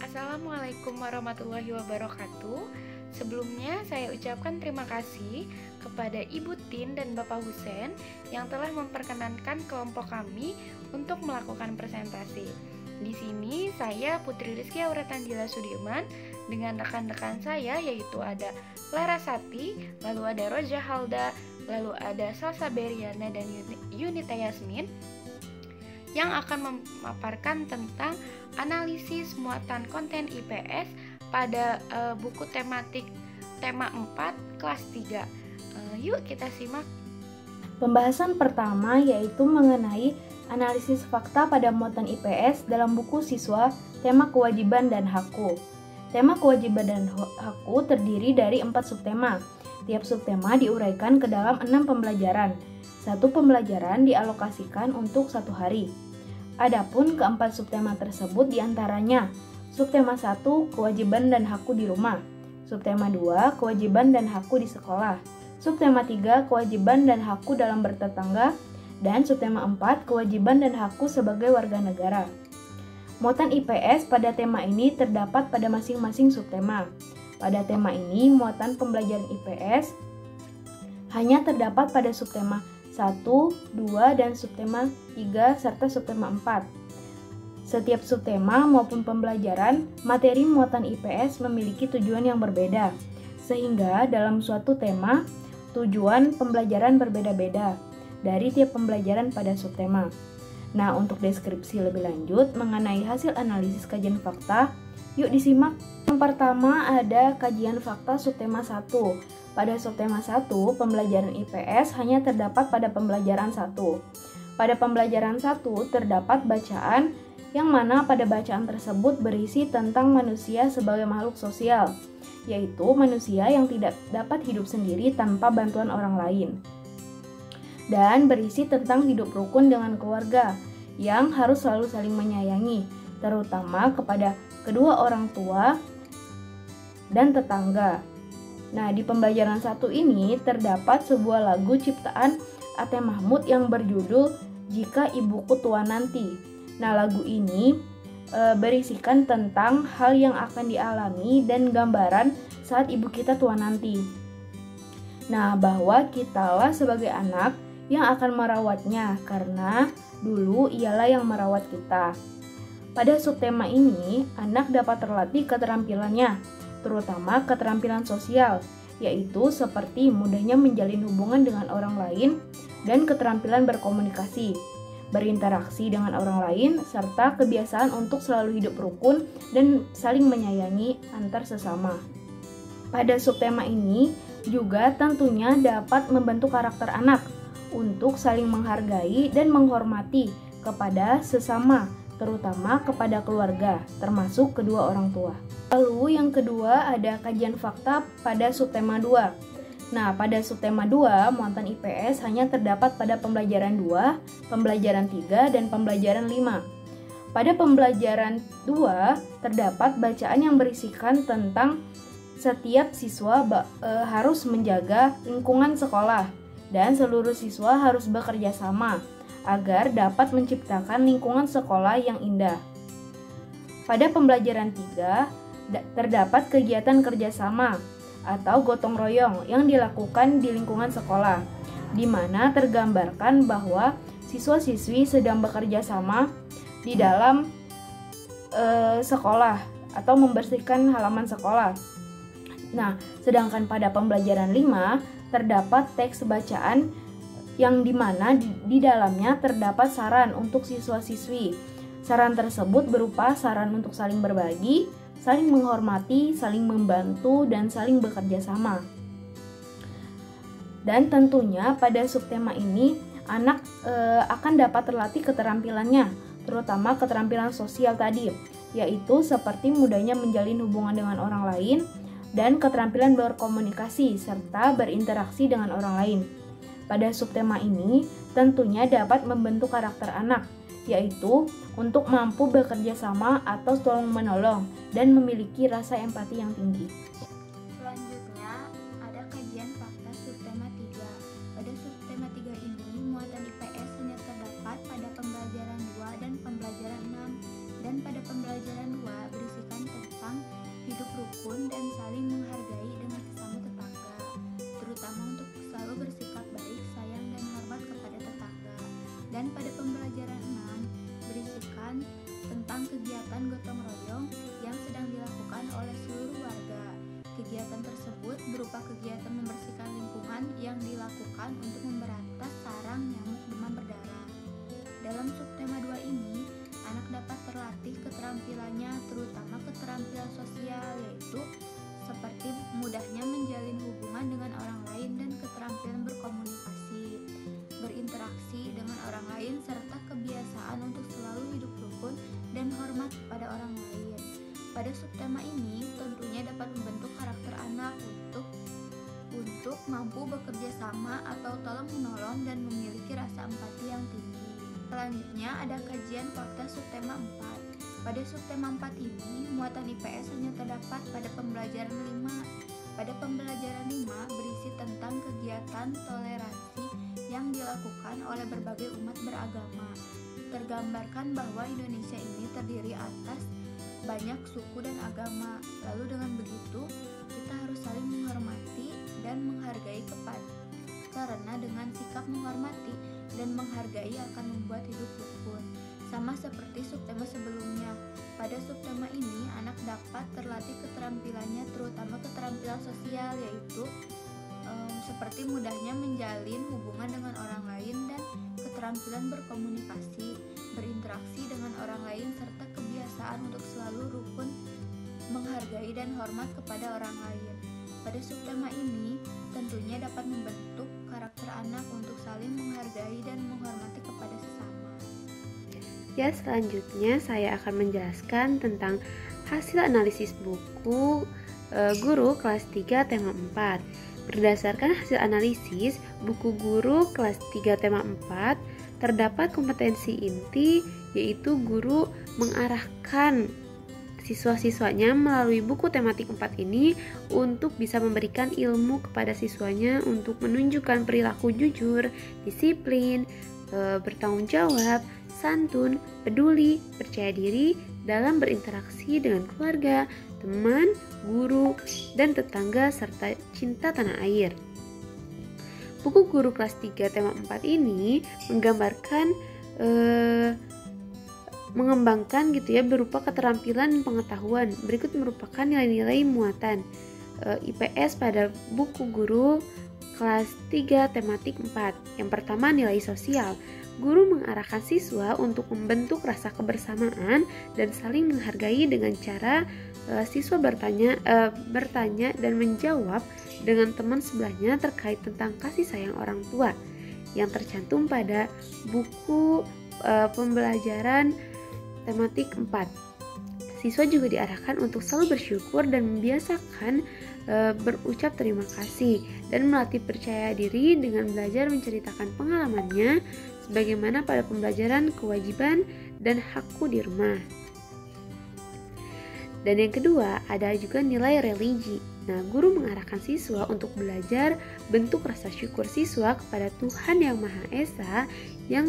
Assalamualaikum warahmatullahi wabarakatuh. Sebelumnya saya ucapkan terima kasih kepada Ibu Tin dan Bapak Husen yang telah memperkenankan kelompok kami untuk melakukan presentasi. Di sini saya Putri Rizky Auratandila Sudirman dengan rekan-rekan saya yaitu ada Larasati, lalu ada Roja Halda, lalu ada Salsa Beriana dan Yunita Yasmin yang akan memaparkan tentang analisis muatan konten IPS pada buku tematik tema 4 kelas 3. Yuk kita simak. Pembahasan pertama yaitu mengenai analisis fakta pada muatan IPS dalam buku siswa tema kewajiban dan hakku. Tema kewajiban dan hakku terdiri dari 4 subtema. Tiap subtema diuraikan ke dalam 6 pembelajaran. Satu pembelajaran dialokasikan untuk 1 hari. Adapun keempat subtema tersebut diantaranya subtema 1 kewajiban dan hakku di rumah, subtema 2 kewajiban dan hakku di sekolah, subtema 3 kewajiban dan hakku dalam bertetangga, dan subtema 4 kewajiban dan hakku sebagai warga negara. Muatan IPS pada tema ini terdapat pada masing-masing subtema. Pada tema ini, muatan pembelajaran IPS hanya terdapat pada subtema 1, 2, dan subtema 3 serta subtema 4. Setiap subtema maupun pembelajaran, materi muatan IPS memiliki tujuan yang berbeda, sehingga dalam suatu tema, tujuan pembelajaran berbeda-beda dari tiap pembelajaran pada subtema. Nah, untuk deskripsi lebih lanjut mengenai hasil analisis kajian fakta, yuk disimak. Yang pertama ada kajian fakta subtema 1. Pada subtema 1, pembelajaran IPS hanya terdapat pada pembelajaran 1. Pada pembelajaran 1 terdapat bacaan yang mana pada bacaan tersebut berisi tentang manusia sebagai makhluk sosial, yaitu manusia yang tidak dapat hidup sendiri tanpa bantuan orang lain. Dan berisi tentang hidup rukun dengan keluarga yang harus selalu saling menyayangi, terutama kepada kedua orang tua dan tetangga. Nah, di pembelajaran 1 ini terdapat sebuah lagu ciptaan Ate Mahmud yang berjudul Jika Ibuku Tua Nanti. Nah, lagu ini berisikan tentang hal yang akan dialami dan gambaran saat ibu kita tua nanti. Nah, bahwa kitalah sebagai anak yang akan merawatnya karena dulu ialah yang merawat kita. Pada subtema ini, anak dapat terlatih keterampilannya, terutama keterampilan sosial, yaitu seperti mudahnya menjalin hubungan dengan orang lain dan keterampilan berkomunikasi, berinteraksi dengan orang lain, serta kebiasaan untuk selalu hidup rukun dan saling menyayangi antar sesama. Pada subtema ini juga tentunya dapat membentuk karakter anak untuk saling menghargai dan menghormati kepada sesama, terutama kepada keluarga, termasuk kedua orang tua. Lalu yang kedua ada kajian fakta pada subtema 2. Nah, pada subtema 2, muatan IPS hanya terdapat pada pembelajaran 2, pembelajaran 3, dan pembelajaran 5. Pada pembelajaran 2, terdapat bacaan yang berisikan tentang setiap siswa harus menjaga lingkungan sekolah, dan seluruh siswa harus bekerja sama agar dapat menciptakan lingkungan sekolah yang indah. Pada pembelajaran 3, terdapat kegiatan kerjasama atau gotong royong yang dilakukan di lingkungan sekolah, di mana tergambarkan bahwa siswa-siswi sedang bekerja sama di dalam sekolah atau membersihkan halaman sekolah. Nah, sedangkan pada pembelajaran 5 terdapat teks bacaan yang dimana di dalamnya terdapat saran untuk siswa-siswi. Saran tersebut berupa saran untuk saling berbagi, saling menghormati, saling membantu, dan saling bekerja sama. Dan tentunya pada subtema ini anak akan dapat terlatih keterampilannya, terutama keterampilan sosial tadi, yaitu seperti mudahnya menjalin hubungan dengan orang lain dan keterampilan berkomunikasi serta berinteraksi dengan orang lain. Pada subtema ini tentunya dapat membentuk karakter anak, yaitu untuk mampu bekerja sama atau tolong-menolong dan memiliki rasa empati yang tinggi. Selanjutnya, ada kajian fakta subtema 3. Pada subtema 3 ini, muatan IPS hanya terdapat pada pembelajaran 2 dan pembelajaran 6, dan pada pembelajaran 2 berisikan tentang kegiatan tersebut berupa kegiatan membersihkan lingkungan yang dilakukan untuk memberantas sarang nyamuk demam berdarah. Dalam subtema 2 ini, anak dapat terlatih keterampilannya, terutama keterampilan sosial, yaitu seperti mudahnya menjalin hubungan dengan orang lain dan keterampilan berkomunikasi, berinteraksi dengan orang lain, serta kebiasaan untuk selalu hidup rukun dan hormat pada orang lain. Pada subtema ini tentunya dapat membentuk karakter anak untuk mampu bekerja sama atau tolong menolong dan memiliki rasa empati yang tinggi. Selanjutnya ada kajian fakta subtema 4. Pada subtema 4 ini, muatan IPS hanya terdapat pada pembelajaran 5. Pada pembelajaran 5 berisi tentang kegiatan toleransi yang dilakukan oleh berbagai umat beragama. Tergambarkan bahwa Indonesia ini terdiri atas banyak suku dan agama. Lalu dengan begitu, kita harus saling menghormati dan menghargai karena dengan sikap menghormati dan menghargai akan membuat hidup rukun. Sama seperti subtema sebelumnya, pada subtema ini anak dapat terlatih keterampilannya, terutama keterampilan sosial, yaitu seperti mudahnya menjalin hubungan dengan orang lain dan keterampilan berkomunikasi, berinteraksi dengan orang lain, serta kebiasaan untuk selalu rukun, menghargai dan hormat kepada orang lain. Pada subtema ini tentunya dapat membentuk karakter anak untuk saling menghargai dan menghormati kepada sesama. Ya, selanjutnya saya akan menjelaskan tentang hasil analisis buku guru kelas 3 tema 4. Berdasarkan hasil analisis buku guru kelas 3 tema 4, terdapat kompetensi inti, yaitu guru mengarahkan siswa-siswanya melalui buku tematik 4 ini untuk bisa memberikan ilmu kepada siswanya untuk menunjukkan perilaku jujur, disiplin, bertanggung jawab, santun, peduli, percaya diri dalam berinteraksi dengan keluarga, teman, guru, dan tetangga, serta cinta tanah air. Buku guru kelas 3 tema 4 ini menggambarkan mengembangkan berupa keterampilan dan pengetahuan. Berikut merupakan nilai-nilai muatan IPS pada buku guru kelas 3 tematik 4. Yang pertama, nilai sosial. Guru mengarahkan siswa untuk membentuk rasa kebersamaan dan saling menghargai dengan cara siswa bertanya dan menjawab dengan teman sebelahnya terkait tentang kasih sayang orang tua yang tercantum pada buku pembelajaran tematik 4. Siswa juga diarahkan untuk selalu bersyukur dan membiasakan berucap terima kasih dan melatih percaya diri dengan belajar menceritakan pengalamannya sebagaimana pada pembelajaran kewajiban dan hakku di rumah. Dan yang kedua, ada juga nilai religi. Nah, guru mengarahkan siswa untuk belajar bentuk rasa syukur siswa kepada Tuhan Yang Maha Esa yang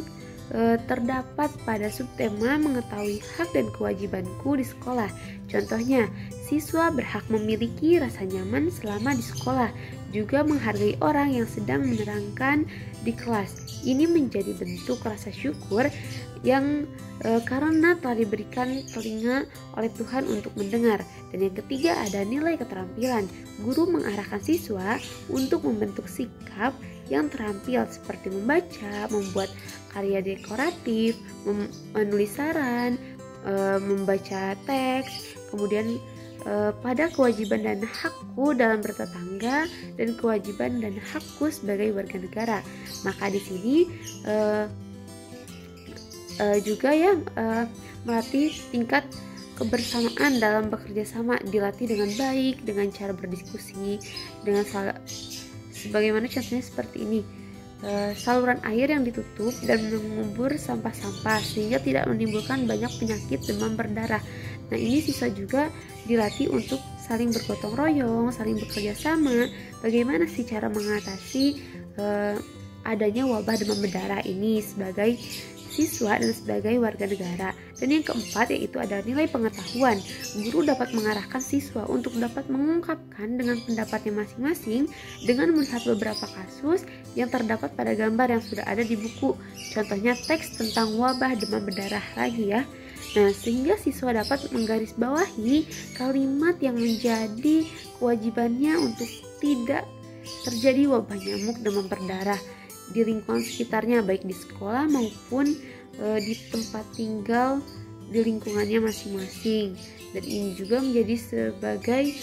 terdapat pada subtema mengetahui hak dan kewajibanku di sekolah. Contohnya, siswa berhak memiliki rasa nyaman selama di sekolah, juga menghargai orang yang sedang menerangkan di kelas. Ini menjadi bentuk rasa syukur yang karena telah diberikan telinga oleh Tuhan untuk mendengar. Dan yang ketiga, ada nilai keterampilan. Guru mengarahkan siswa untuk membentuk sikap yang terampil seperti membaca, membuat karya dekoratif, menulis saran, membaca teks, kemudian pada kewajiban dan hakku dalam bertetangga dan kewajiban dan hakku sebagai warga negara. Maka di sini juga melatih tingkat kebersamaan dalam bekerja sama, dilatih dengan baik dengan cara berdiskusi dengan sebagaimana contohnya seperti ini, saluran air yang ditutup dan mengubur sampah-sampah sehingga tidak menimbulkan banyak penyakit demam berdarah. Nah, ini siswa juga dilatih untuk saling bergotong royong, saling bekerja sama, bagaimana sih cara mengatasi adanya wabah demam berdarah ini sebagai siswa dan sebagai warga negara. Dan yang keempat, yaitu ada nilai pengetahuan. Guru dapat mengarahkan siswa untuk dapat mengungkapkan dengan pendapatnya masing-masing dengan melihat beberapa kasus yang terdapat pada gambar yang sudah ada di buku. Contohnya teks tentang wabah demam berdarah lagi ya. Nah, sehingga siswa dapat menggarisbawahi kalimat yang menjadi kewajibannya untuk tidak terjadi wabah nyamuk demam berdarah di lingkungan sekitarnya, baik di sekolah maupun di tempat tinggal di lingkungannya masing-masing. Dan ini juga menjadi sebagai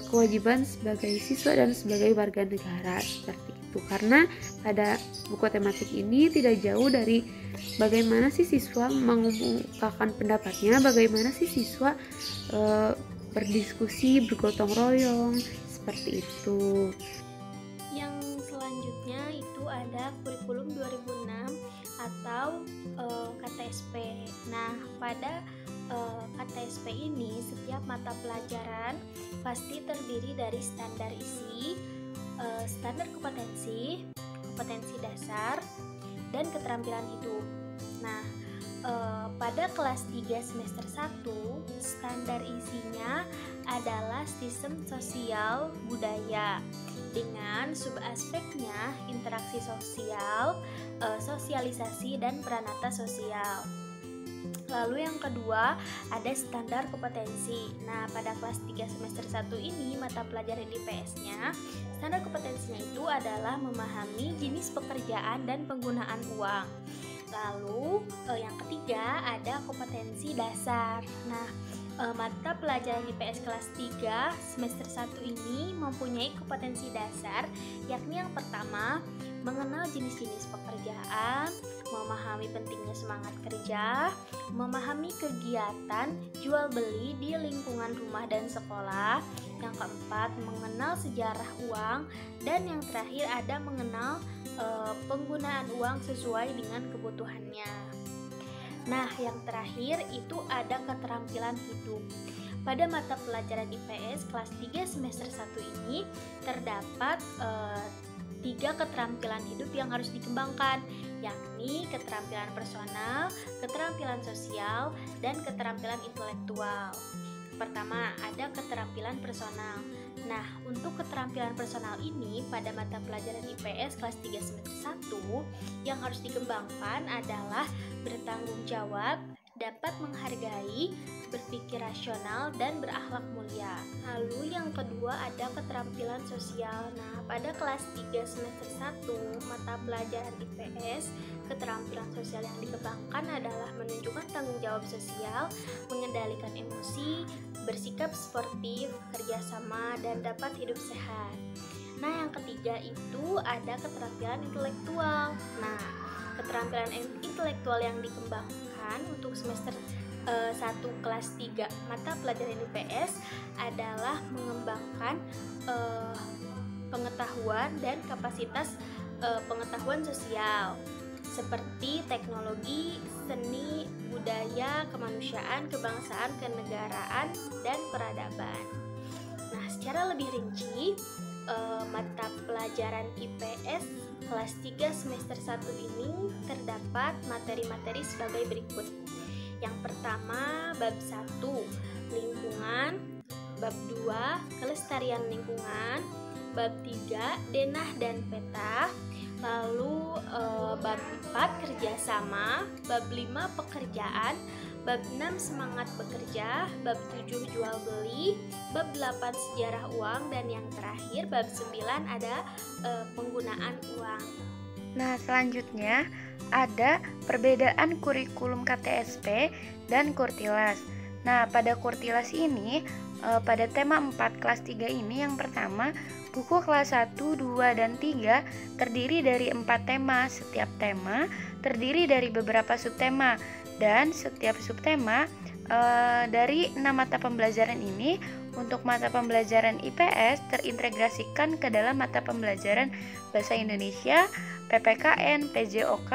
kewajiban sebagai siswa dan sebagai warga negara, seperti itu. Karena pada buku tematik ini tidak jauh dari bagaimana sih siswa mengungkapkan pendapatnya, bagaimana sih siswa berdiskusi, bergotong royong, seperti itu. Yang selanjutnya itu ada kurikulum 2006 atau KTSP. Nah, pada KTSP ini setiap mata pelajaran pasti terdiri dari standar isi, standar kompetensi, kompetensi dasar, dan keterampilan hidup. Nah, pada kelas 3 semester 1, standar isinya adalah sistem sosial budaya dengan subaspeknya interaksi sosial, sosialisasi, dan peranata sosial. Lalu yang kedua ada standar kompetensi. Nah, pada kelas 3 semester 1 ini mata pelajaran IPS-nya, standar kompetensinya itu adalah memahami jenis pekerjaan dan penggunaan uang. Lalu yang ketiga ada kompetensi dasar. Nah, mata pelajaran IPS kelas 3 semester 1 ini mempunyai kompetensi dasar, yakni yang pertama mengenal jenis-jenis pekerjaan, memahami pentingnya semangat kerja, memahami kegiatan jual beli di lingkungan rumah dan sekolah. Yang keempat, mengenal sejarah uang, dan yang terakhir ada mengenal penggunaan uang sesuai dengan kebutuhannya. Nah, yang terakhir itu ada keterampilan hidup. Pada mata pelajaran IPS kelas 3 semester 1 ini terdapat 3 keterampilan hidup yang harus dikembangkan, yakni keterampilan personal, keterampilan sosial, dan keterampilan intelektual. Pertama, ada keterampilan personal. Nah, untuk keterampilan personal ini pada mata pelajaran IPS kelas 3 semester 1 yang harus dikembangkan adalah bertanggung jawab, dapat menghargai, berpikir rasional, dan berakhlak mulia. Lalu yang kedua ada keterampilan sosial. Nah, pada kelas 3 semester 1 mata pelajaran IPS, keterampilan sosial yang dikembangkan adalah menunjukkan tanggung jawab sosial, mengendalikan emosi, bersikap sportif, kerjasama, dan dapat hidup sehat. Nah, yang ketiga itu ada keterampilan intelektual. Nah, keterampilan intelektual yang dikembangkan untuk semester 1 kelas 3 mata pelajaran IPS adalah mengembangkan pengetahuan dan kapasitas pengetahuan sosial seperti teknologi, seni, budaya, kemanusiaan, kebangsaan, kenegaraan, dan peradaban. Nah, secara lebih rinci, mata pelajaran IPS kelas 3 semester 1 ini terdapat materi-materi sebagai berikut. Yang pertama, bab 1, lingkungan, bab 2, kelestarian lingkungan, bab 3, denah dan peta, lalu bab 4, kerjasama, bab 5, pekerjaan, bab 6, semangat bekerja, bab 7, jual beli, bab 8, sejarah uang, dan yang terakhir bab 9 ada penggunaan uang. Nah, selanjutnya ada perbedaan kurikulum KTSP dan Kurtilas. Nah, pada Kurtilas ini, pada tema 4 kelas 3 ini, yang pertama, buku kelas 1, 2, dan 3 terdiri dari 4 tema. Setiap tema terdiri dari beberapa subtema, dan setiap subtema dari 6 mata pembelajaran ini untuk mata pembelajaran IPS terintegrasikan ke dalam mata pembelajaran Bahasa Indonesia, PPKN, PJOK,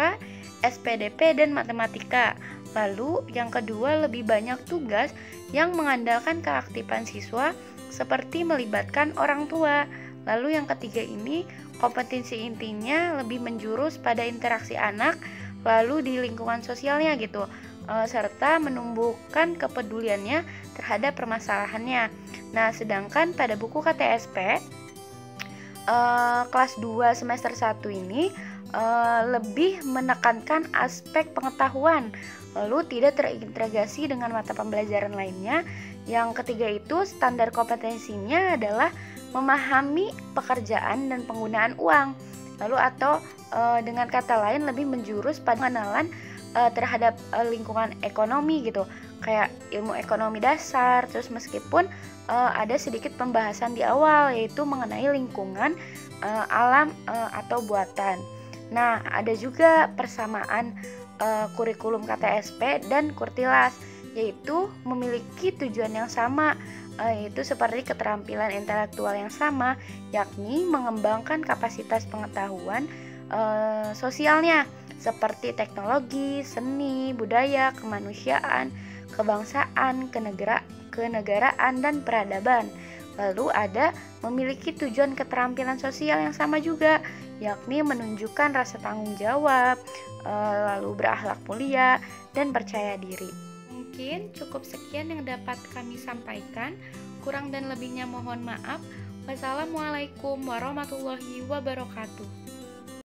SPDP, dan matematika. Lalu yang kedua, lebih banyak tugas yang mengandalkan keaktifan siswa seperti melibatkan orang tua. Lalu yang ketiga ini, kompetensi intinya lebih menjurus pada interaksi anak lalu di lingkungan sosialnya gitu, serta menumbuhkan kepeduliannya terhadap permasalahannya. Nah, sedangkan pada buku KTSP kelas 2 semester 1 ini lebih menekankan aspek pengetahuan, lalu tidak terintegrasi dengan mata pembelajaran lainnya. Yang ketiga itu standar kompetensinya adalah memahami pekerjaan dan penggunaan uang, lalu atau dengan kata lain lebih menjurus pada pengenalan terhadap lingkungan ekonomi gitu, kayak ilmu ekonomi dasar. Terus meskipun ada sedikit pembahasan di awal yaitu mengenai lingkungan alam atau buatan. Nah, ada juga persamaan kurikulum KTSP dan Kurtilas, yaitu memiliki tujuan yang sama, yaitu seperti keterampilan intelektual yang sama, yakni mengembangkan kapasitas pengetahuan sosialnya seperti teknologi, seni, budaya, kemanusiaan, kebangsaan, kenegaraan, dan peradaban. Lalu ada memiliki tujuan keterampilan sosial yang sama juga, yakni menunjukkan rasa tanggung jawab, lalu berakhlak mulia, dan percaya diri. Mungkin cukup sekian yang dapat kami sampaikan. Kurang dan lebihnya mohon maaf. Wassalamualaikum warahmatullahi wabarakatuh.